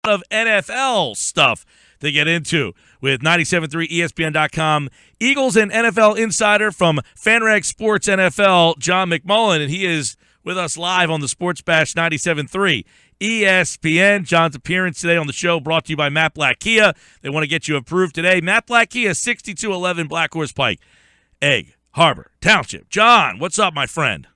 of NFL stuff to get into with 97.3 ESPN.com. Eagles and NFL insider from FanRag Sports NFL, John McMullen, and he is with us live on the Sports Bash 97.3 ESPN. John's appearance today on the show brought to you by Matt Black Kia. They want to get you approved today. Matt Black Kia, 6211 Black Horse Pike, Egg Harbor Township. John, what's up, my friend?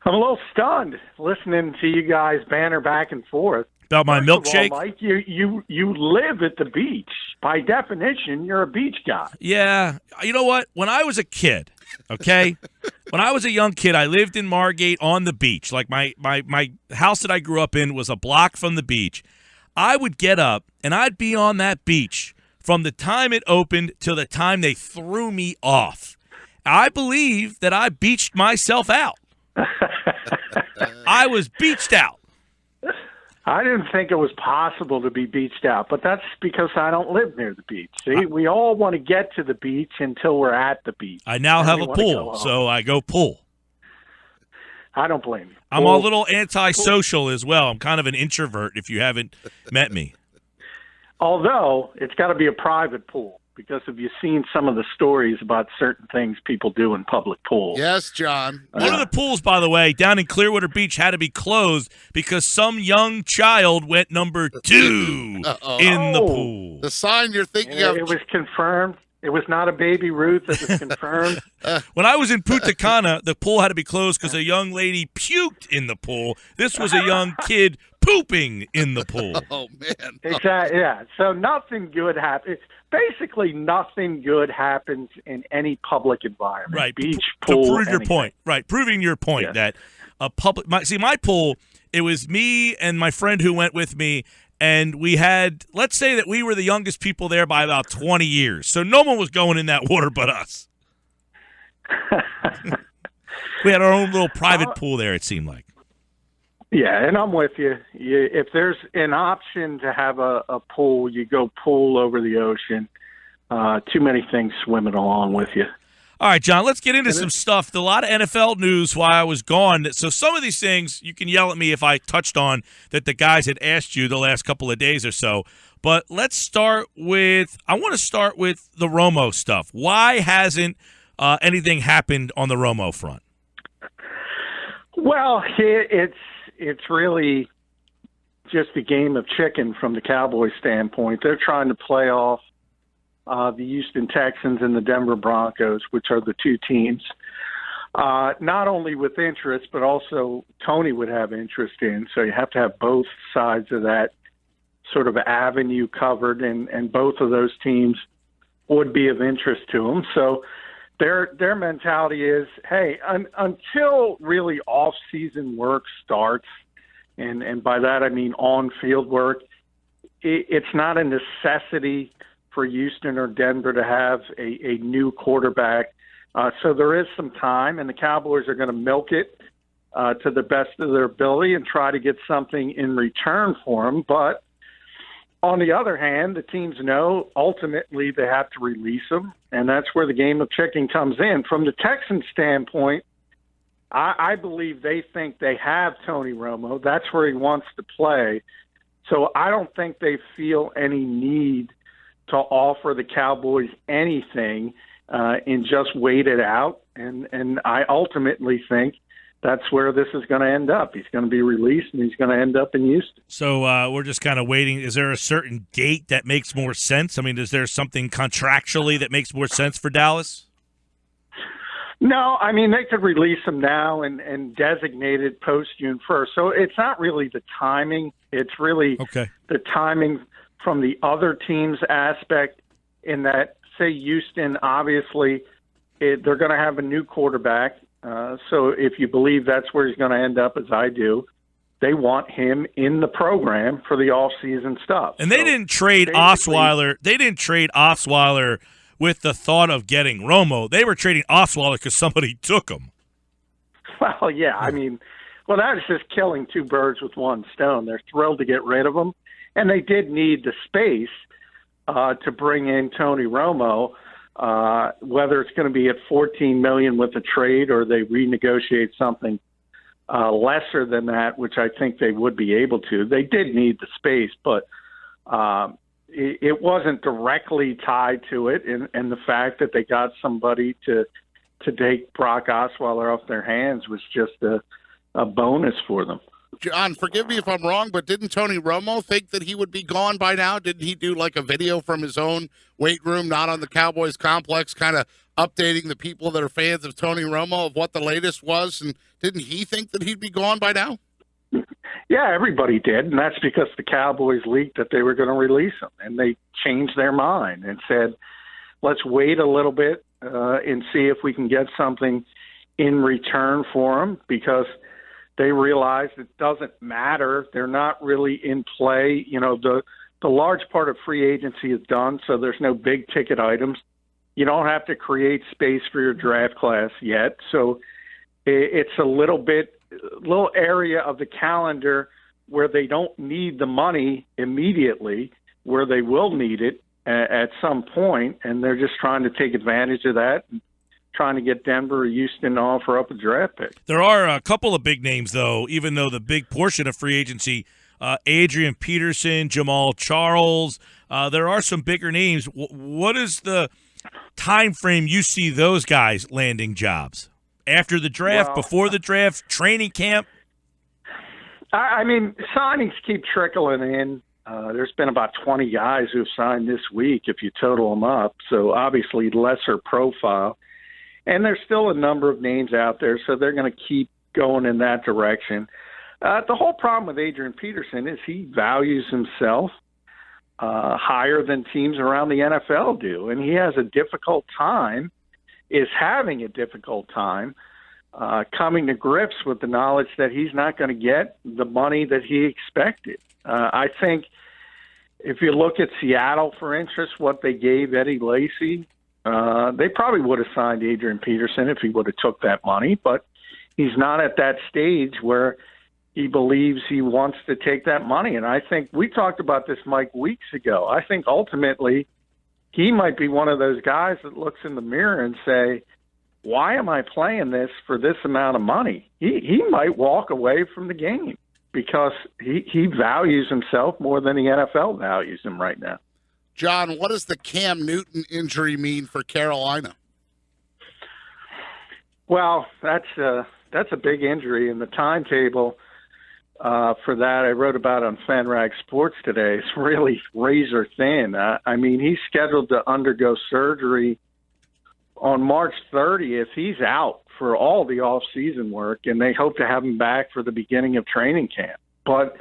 I'm a little stunned listening to you guys banter back and forth. About my milkshake? All, Mike, you live at the beach. By definition, you're a beach guy. Yeah. You know what? When I was a kid, okay, when I was a young kid, I lived in Margate on the beach. Like my house that I grew up in was a block from the beach. I would get up, and I'd be on that beach from the time it opened till the time they threw me off. I believe that I beached myself out. I was beached out. I didn't think it was possible to be beached out, but that's because I don't live near the beach. See, we all want to get to the beach until we're at the beach. I now have a pool, so I go pool. I don't blame you. I'm a little antisocial as well. I'm kind of an introvert if you haven't met me. Although, it's got to be a private pool, because have you seen some of the stories about certain things people do in public pools? Yes, John. One of the pools, by the way, down in Clearwater Beach had to be closed because some young child went number 2 in the pool. The sign you're thinking of. It was confirmed. It was not a baby Ruth. It was confirmed. When I was in Punta Cana, the pool had to be closed because a young lady puked in the pool. This was a young kid pooping in the pool. Oh, man. Exactly. Yeah. So nothing good happens. Basically, nothing good happens in any public environment. Right. Beach, pool, to prove your anything. point. Right. Proving your point that a public. My pool. It was me and my friend who went with me, and we had. Let's say that we were the youngest people there by about 20 years. So no one was going in that water but us. We had our own little private pool there. It seemed like. Yeah, and I'm with you. If there's an option to have a pool, you go pool over the ocean. Too many things swimming along with you. All right, John, let's get into some stuff. A lot of NFL news while I was gone. So some of these things, you can yell at me if I touched on that the guys had asked you the last couple of days or so. But let's start with – I want to start with the Romo stuff. Why hasn't anything happened on the Romo front? Well, it's really just a game of chicken from the Cowboys standpoint. They're trying to play off the Houston Texans and the Denver Broncos, which are the two teams, not only with interest, but also Tony would have interest in. So you have to have both sides of that sort of avenue covered, and both of those teams would be of interest to him. So their mentality is, hey, until really off-season work starts, and by that I mean on-field work, it's not a necessity for Houston or Denver to have a new quarterback. So there is some time, and the Cowboys are going to milk it to the best of their ability and try to get something in return for him. But on the other hand, the teams know ultimately they have to release him, and that's where the game of chicken comes in. From the Texans' standpoint, I believe they think they have Tony Romo. That's where he wants to play. So I don't think they feel any need to offer the Cowboys anything and just wait it out. And I ultimately think that's where this is going to end up. He's going to be released, and he's going to end up in Houston. So we're just kind of waiting. Is there a certain date that makes more sense? I mean, is there something contractually that makes more sense for Dallas? No, I mean, they could release him now and designate it post-June 1st. So it's not really the timing. It's really the timing from the other team's aspect in that, say, Houston, obviously, they're going to have a new quarterback. So if you believe that's where he's going to end up, as I do, they want him in the program for the off-season stuff. And they didn't trade Osweiler. They didn't trade Osweiler with the thought of getting Romo. They were trading Osweiler because somebody took him. Well, yeah. I mean, well, that is just killing two birds with one stone. They're thrilled to get rid of him. And they did need the space to bring in Tony Romo, whether it's going to be at $14 million with a trade or they renegotiate something lesser than that, which I think they would be able to. They did need the space, but it wasn't directly tied to it, and the fact that they got somebody to take Brock Osweiler off their hands was just a bonus for them. John, forgive me if I'm wrong, but didn't Tony Romo think that he would be gone by now? Didn't he do like a video from his own weight room, not on the Cowboys complex, kind of updating the people that are fans of Tony Romo of what the latest was? And didn't he think that he'd be gone by now? Yeah, everybody did, and that's because the Cowboys leaked that they were going to release him, and they changed their mind and said, let's wait a little bit and see if we can get something in return for him, because they realized it doesn't matter. They're not really in play. You know, the large part of free agency is done, so there's no big ticket items. You don't have to create space for your draft class yet, so it's a little area of the calendar where they don't need the money immediately, where they will need it at some point, and they're just trying to take advantage of that and trying to get Denver or Houston to offer up a draft pick. There are a couple of big names, though, even though the big portion of free agency, Adrian Peterson, Jamal Charles, there are some bigger names. What is the time frame you see those guys landing jobs? After the draft, before the draft, training camp? I mean, signings keep trickling in. There's been about 20 guys who have signed this week if you total them up, so obviously lesser profile. And there's still a number of names out there, so they're going to keep going in that direction. The whole problem with Adrian Peterson is he values himself higher than teams around the NFL do, and he has a difficult time, is having a difficult time coming to grips with the knowledge that he's not going to get the money that he expected. I think if you look at Seattle, for instance, what they gave Eddie Lacy, they probably would have signed Adrian Peterson if he would have took that money, but he's not at that stage where he believes he wants to take that money. And I think we talked about this, Mike, weeks ago. I think ultimately he might be one of those guys that looks in the mirror and say, why am I playing this for this amount of money? He might walk away from the game because he values himself more than the NFL values him right now. John, what does the Cam Newton injury mean for Carolina? Well, that's a big injury, and the timetable for that I wrote about on FanRag Sports today. It's really razor thin. I mean, he's scheduled to undergo surgery on March 30th. He's out for all the off-season work, and they hope to have him back for the beginning of training camp. But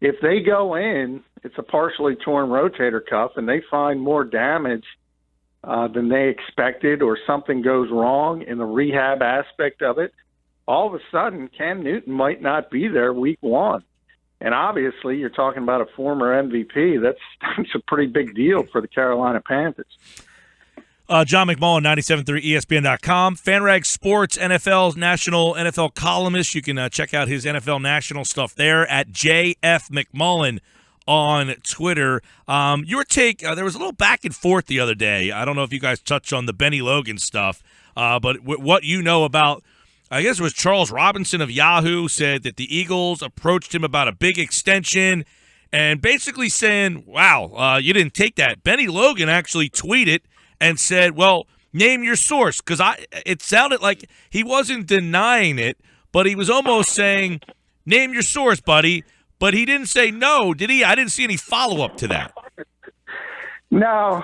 if they go in, it's a partially torn rotator cuff, and they find more damage than they expected, or something goes wrong in the rehab aspect of it, all of a sudden Cam Newton might not be there week one. And obviously you're talking about a former MVP. That's a pretty big deal for the Carolina Panthers. John McMullen, 97.3 ESPN.com. FanRag Sports, NFL's national NFL columnist. You can check out his NFL national stuff there at JF McMullen on Twitter. Your take, there was a little back and forth the other day. I don't know if you guys touched on the Bennie Logan stuff, but what you know about, I guess it was Charles Robinson of Yahoo said that the Eagles approached him about a big extension and basically saying, wow, you didn't take that. Bennie Logan actually tweeted and said, well, name your source, because it sounded like he wasn't denying it, but he was almost saying, name your source, buddy. But he didn't say no, did he? I didn't see any follow-up to that. No.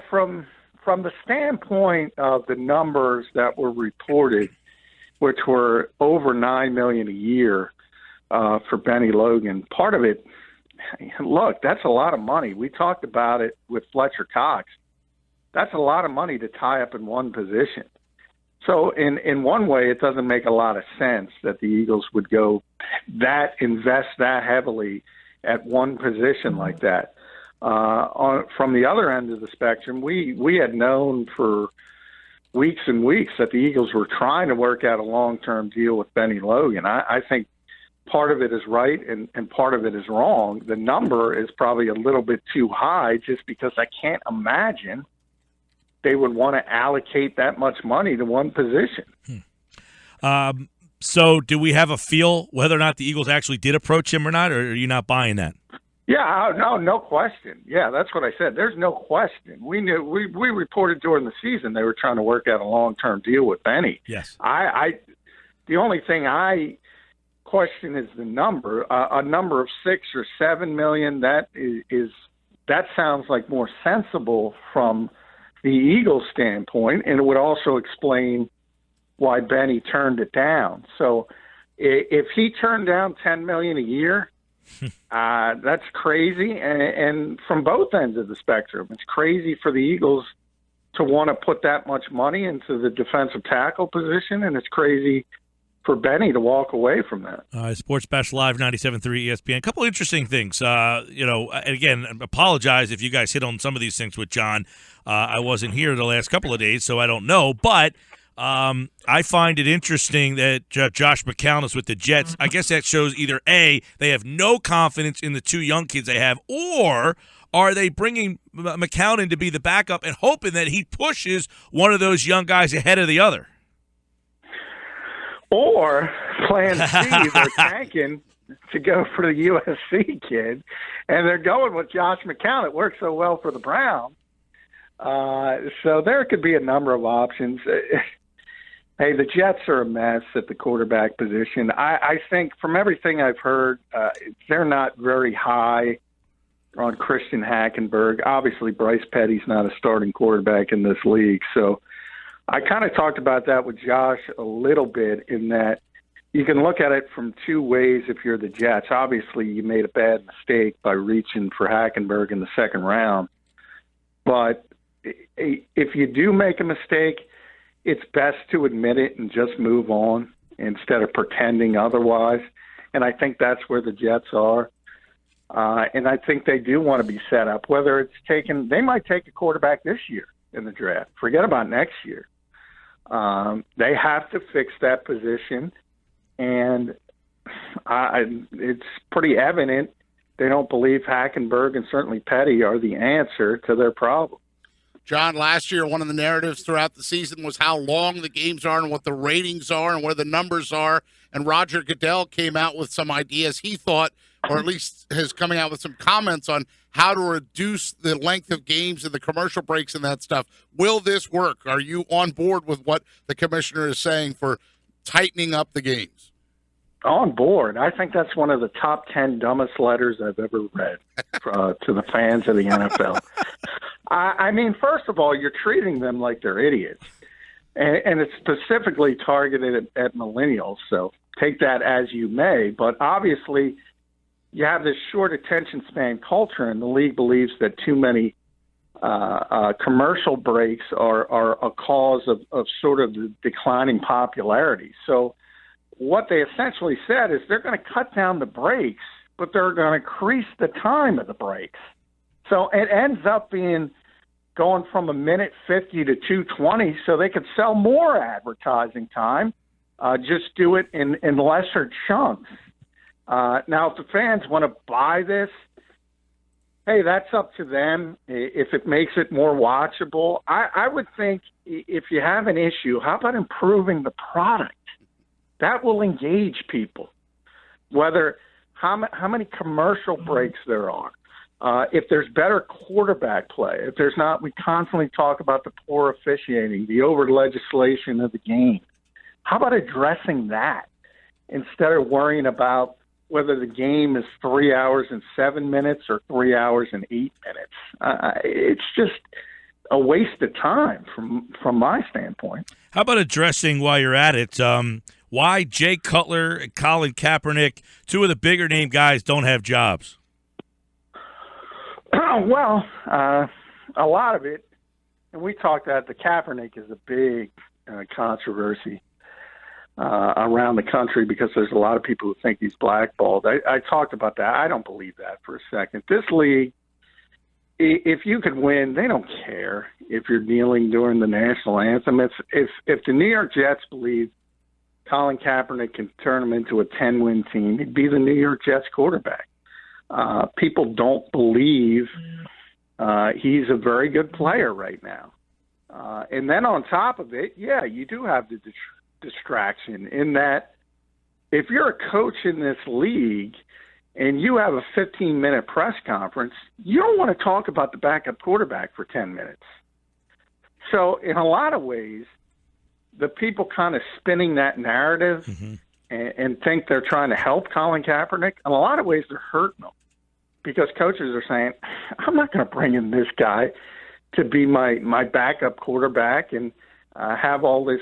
From the standpoint of the numbers that were reported, which were over $9 million a year for Bennie Logan, part of it, look, that's a lot of money. We talked about it with Fletcher Cox. That's a lot of money to tie up in one position. So in one way, it doesn't make a lot of sense that the Eagles would go invest that heavily at one position like that. From the other end of the spectrum, we had known for weeks and weeks that the Eagles were trying to work out a long-term deal with Bennie Logan. I think part of it is right and part of it is wrong. The number is probably a little bit too high just because I can't imagine they would want to allocate that much money to one position. So do we have a feel whether or not the Eagles actually did approach him or not, or are you not buying that? Yeah, no question. Yeah, that's what I said. There's no question. We knew. We reported during the season they were trying to work out a long-term deal with Bennie. Yes. The only thing I question is the number. A number of $6 or $7 million. That sounds like more sensible from the Eagles' standpoint, and it would also explain why Bennie turned it down. So, if he turned down $10 million a year. That's crazy, and from both ends of the spectrum. It's crazy for the Eagles to want to put that much money into the defensive tackle position, and it's crazy for Bennie to walk away from that. Sports Bash Live, 97.3 ESPN. A couple interesting things. And again, apologize if you guys hit on some of these things with John. I wasn't here the last couple of days, so I don't know, but I find it interesting that Josh McCown is with the Jets. I guess that shows either A, they have no confidence in the two young kids they have, or are they bringing McCown in to be the backup and hoping that he pushes one of those young guys ahead of the other? Or plan C, they're tanking to go for the USC kid, and they're going with Josh McCown. It works so well for the Browns. So there could be a number of options. Hey, the Jets are a mess at the quarterback position. I think from everything I've heard, they're not very high on Christian Hackenberg. Obviously, Bryce Petty's not a starting quarterback in this league. So I kind of talked about that with Josh a little bit in that you can look at it from two ways if you're the Jets. Obviously, you made a bad mistake by reaching for Hackenberg in the second round. But if you do make a mistake, it's best to admit it and just move on instead of pretending otherwise. And I think that's where the Jets are. And I think they do want to be set up, whether it's they might take a quarterback this year in the draft. Forget about next year. They have to fix that position. And it's pretty evident they don't believe Hackenberg and certainly Petty are the answer to their problem. John, last year, one of the narratives throughout the season was how long the games are and what the ratings are and where the numbers are. And Roger Goodell came out with some ideas he thought, or at least is coming out with some comments on how to reduce the length of games and the commercial breaks and that stuff. Will this work? Are you on board with what the commissioner is saying for tightening up the games? On board. I think that's one of the top 10 dumbest letters I've ever read to the fans of the NFL. I mean, first of all, you're treating them like they're idiots. And it's specifically targeted at millennials, so take that as you may. But obviously, you have this short attention span culture, and the league believes that too many commercial breaks are a cause of sort of the declining popularity. So what they essentially said is they're going to cut down the breaks, but they're going to increase the time of the breaks. So it ends up being going from 1:50 to 2:20, so they could sell more advertising time. Just do it in lesser chunks. Now, if the fans want to buy this, hey, that's up to them. If it makes it more watchable, I would think if you have an issue, how about improving the product? That will engage people. Whether how many commercial breaks there are. If there's better quarterback play, if there's not, we constantly talk about the poor officiating, the over-legislation of the game. How about addressing that instead of worrying about whether the game is 3 hours and 7 minutes or 3 hours and 8 minutes? It's just a waste of time from my standpoint. How about addressing, while you're at it, why Jay Cutler and Colin Kaepernick, two of the bigger name guys, don't have jobs? Well, a lot of it, and we talked about the Kaepernick is a big controversy around the country because there's a lot of people who think he's blackballed. I talked about that. I don't believe that for a second. This league, if you could win, they don't care if you're kneeling during the national anthem. If the New York Jets believe Colin Kaepernick can turn them into a 10-win team, he'd be the New York Jets quarterback. People don't believe he's a very good player right now. And then on top of it, yeah, you do have the distraction in that if you're a coach in this league and you have a 15-minute press conference, you don't want to talk about the backup quarterback for 10 minutes. So in a lot of ways, the people kind of spinning that narrative and think they're trying to help Colin Kaepernick, in a lot of ways they're hurting him, because coaches are saying, I'm not going to bring in this guy to be my backup quarterback and have all this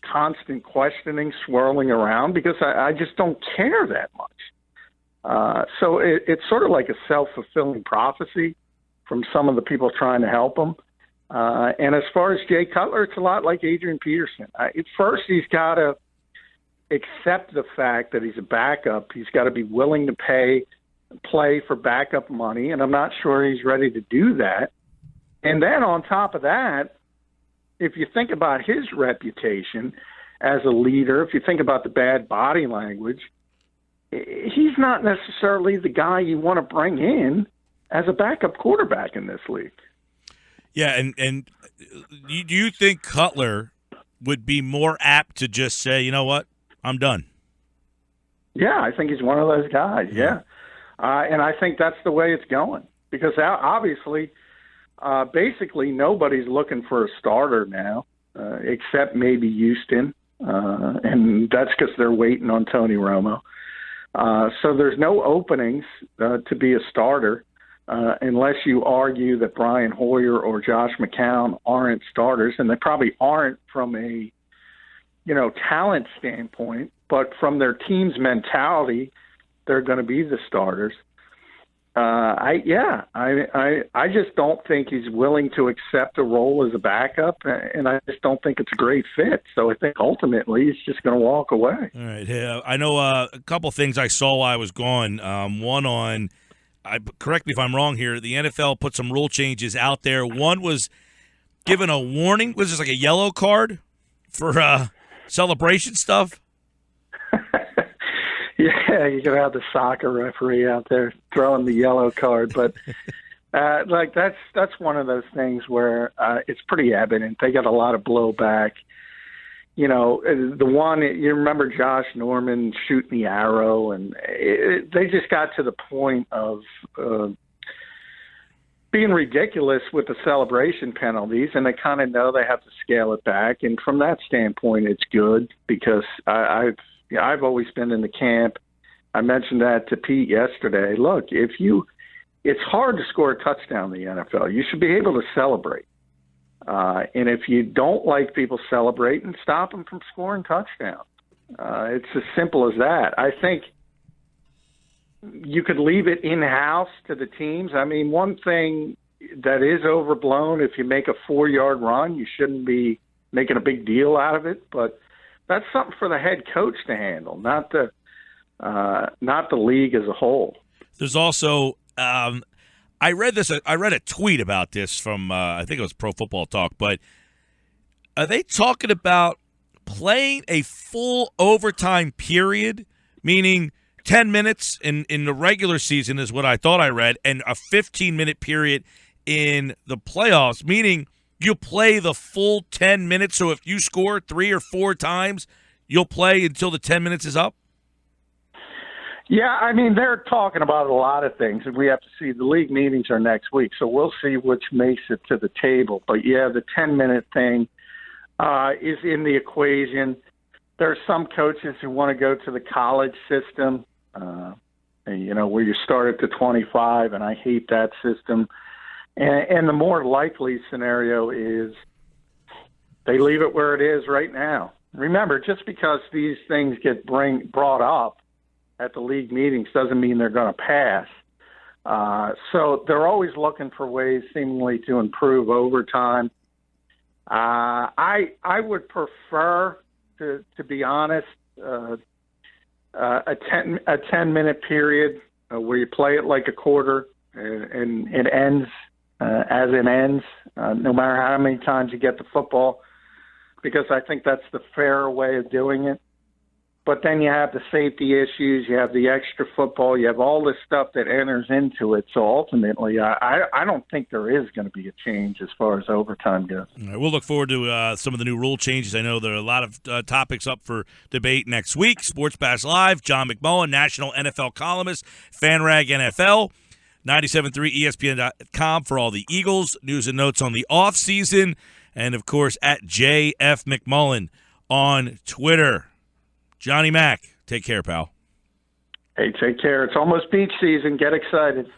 constant questioning swirling around, because I just don't care that much. So it's sort of like a self-fulfilling prophecy from some of the people trying to help him. And as far as Jay Cutler, it's a lot like Adrian Peterson. At first, he's got to accept the fact that he's a backup. He's got to be willing to play for backup money, and I'm not sure he's ready to do that. And then on top of that, if you think about his reputation as a leader, if you think about the bad body language, he's not necessarily the guy you want to bring in as a backup quarterback in this league. Yeah, and do you think Cutler would be more apt to just say, you know what, I'm done? Yeah, I think he's one of those guys, yeah. And I think that's the way it's going, because obviously, basically nobody's looking for a starter now, except maybe Houston, and that's because they're waiting on Tony Romo. So there's no openings to be a starter. Unless you argue that Brian Hoyer or Josh McCown aren't starters, and they probably aren't from a, talent standpoint, but from their team's mentality, they're going to be the starters. I just don't think he's willing to accept a role as a backup, and I just don't think it's a great fit. So I think ultimately he's just going to walk away. All right. Yeah, I know a couple things I saw while I was gone. One on. Correct me if I'm wrong here, the NFL put some rule changes out there. One was given a warning. Was this like a yellow card for celebration stuff? Yeah, you could have the soccer referee out there throwing the yellow card. But, that's one of those things where it's pretty evident. They got a lot of blowback. The one, you remember Josh Norman shooting the arrow, and they just got to the point of being ridiculous with the celebration penalties, and they kind of know they have to scale it back. And from that standpoint, it's good, because I've always been in the camp. I mentioned that to Pete yesterday. Look, it's hard to score a touchdown in the NFL. You should be able to celebrate. And if you don't like people celebrating, stop them from scoring touchdowns. It's as simple as that. I think you could leave it in-house to the teams. I mean, one thing that is overblown, if you make a 4-yard run, you shouldn't be making a big deal out of it. But that's something for the head coach to handle, not the league as a whole. There's also I read a tweet about this from I think it was Pro Football Talk, but are they talking about playing a full overtime period, meaning 10 minutes in the regular season is what I thought I read, and a 15-minute period in the playoffs, meaning you play the full 10 minutes. So if you score 3 or 4 times, you'll play until the 10 minutes is up? Yeah, I mean, they're talking about a lot of things, and we have to see. The league meetings are next week, so we'll see which makes it to the table. But, yeah, the 10-minute thing is in the equation. There are some coaches who want to go to the college system, where you start at the 25, and I hate that system. And the more likely scenario is they leave it where it is right now. Remember, just because these things get brought up at the league meetings doesn't mean they're going to pass. So they're always looking for ways seemingly to improve overtime. I would prefer, to be honest, a 10-minute period where you play it like a quarter and it ends as it ends, no matter how many times you get the football, because I think that's the fair way of doing it. But then you have the safety issues, you have the extra football, you have all this stuff that enters into it. So ultimately, I don't think there is going to be a change as far as overtime goes. All right, we'll look forward to some of the new rule changes. I know there are a lot of topics up for debate next week. Sports Bash Live, John McMullen, national NFL columnist, FanRag NFL, 97.3 ESPN.com for all the Eagles, news and notes on the offseason, and, of course, at JF McMullen on Twitter. Johnny Mac, take care, pal. Hey, take care. It's almost beach season. Get excited.